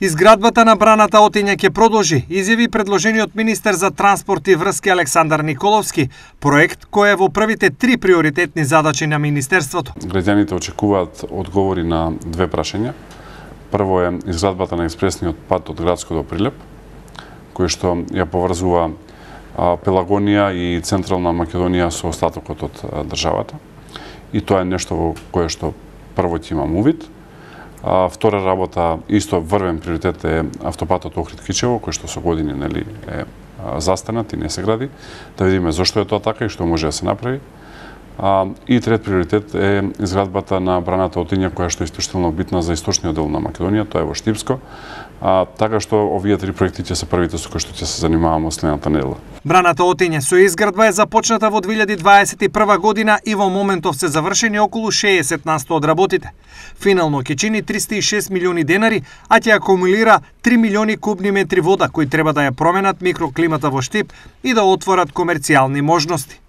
Изградбата на браната Отиња ќе продолжи, изјави предложениот министер за транспорт и врски Александар Николовски, проект кој е во првите 3 приоритетни задачи на министерството. Граѓаните очекуваат одговори на две прашања. Прво е изградбата на експресниот пат од Градско до Прилеп, кој што ја поврзува Пелагонија и Централна Македонија со остатокот од државата. И тоа е нешто во кое што прво ќе имам увид. Втора работа, исто врвен приоритет е автопатот Охрид-Кичево, кој што со години е застанат и не се гради, да видиме зошто е тоа така и што може да се направи. И трет приоритет е изградбата на браната Отиња, која што е исклучително битна за источниот дел на Македонија, тоа е во Штипско. Така што овие 3 проекти ќе се првите со кои што ќе се занимаваме следната недела. Браната Отиња со изградба е започната во 2021 година и во моментов се завршени околу 60% од работите. Финално ќе чини 306 милиони денари, а ќе акумулира 3 милиони кубни метри вода кои треба да ја променат микроклимата во Штип и да отворат комерцијални можности.